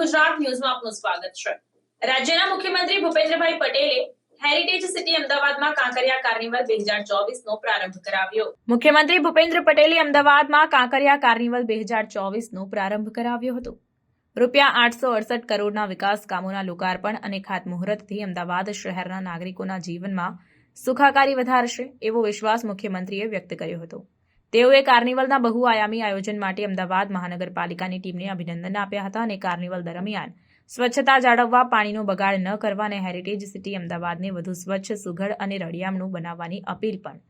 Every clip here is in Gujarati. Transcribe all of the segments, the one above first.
ગુજરાત ન્યૂઝમાં આપનું સ્વાગત છે। રાજ્યના મુખ્યમંત્રી ભૂપેન્દ્રભાઈ પટેલે હેરિટેજ સિટી અમદાવાદમાં કાંકરિયા કાર્નિવલ 2024નો પ્રારંભ કરાવ્યો। મુખ્યમંત્રી ભૂપેન્દ્ર પટેલે અમદાવાદમાં કાંકરિયા કાર્નિવલ 2024નો પ્રારંભ કરાવ્યો હતો। રૂપિયા 868 કરોડના વિકાસ કામોના લોકાર્પણ અને ખાતમુહૂર્તથી અમદાવાદ શહેરના નાગરિકોના જીવનમાં સુખાકારી વધારશે એવો વિશ્વાસ મુખ્યમંત્રીએ વ્યક્ત કર્યો હતો। તેઓએ કાર્નિવલના બહુઆયામી આયોજન માટે અમદાવાદ મહાનગરપાલિકાની ટીમને અભિનંદન આપ્યા હતા અને કાર્નિવલ દરમિયાન સ્વચ્છતા જાળવવા, પાણીનો બગાડ ન કરવા અને હેરિટેજ સિટી અમદાવાદને વધુ સ્વચ્છ, સુઘડ અને રળિયામણું બનાવવાની અપીલ પણ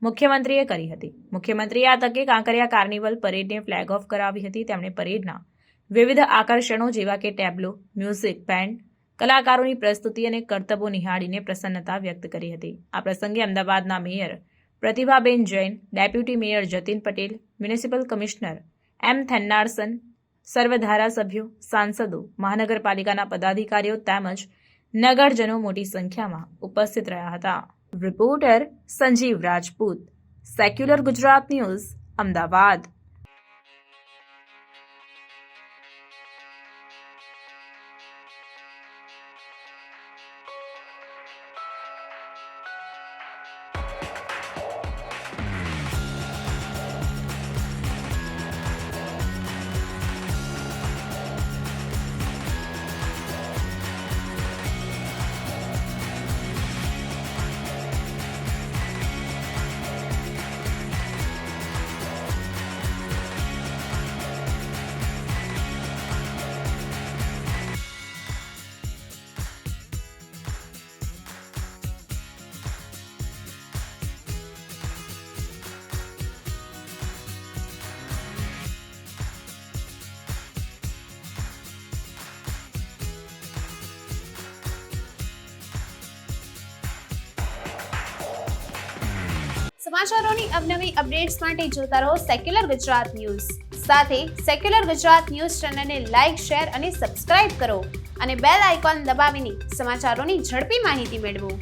મુખ્યમંત્રીએ કરી હતી। મુખ્યમંત્રીએ આ તકે કાંકરિયા કાર્નિવલ પરેડને ફ્લેગ ઓફ કરાવી હતી। તેમણે પરેડના વિવિધ આકર્ષણો જેવા કે ટેબ્લો, મ્યુઝિક બેન્ડ, કલાકારોની પ્રસ્તુતિ અને કરતબો નિહાળીને પ્રસન્નતા વ્યક્ત કરી હતી। આ પ્રસંગે અમદાવાદના mayor Pratibhaben Jain, deputy mayor Jatin Patel, municipal commissioner M Thennarasan, સર્વ ધારાસભ્યો, સાંસદો, મહાનગરપાલિકાના પદાધિકારીઓ તેમજ નગરજનો મોટી સંખ્યામાં ઉપસ્થિત રહ્યા હતા। Reporter Sanjeev Rajput, secular Gujarat news, Ahmedabad. સમાચારોની અવનવી અપડેટ્સ માટે જોતા રહો સેક્યુલર ગુજરાત ન્યૂઝ। સાથે સેક્યુલર ગુજરાત ન્યૂઝ ચેનલને લાઇક, શેર અને સબસ્ક્રાઇબ કરો અને બેલ આઇકોન દબાવીને સમાચારોની ઝડપી માહિતી મેળવો।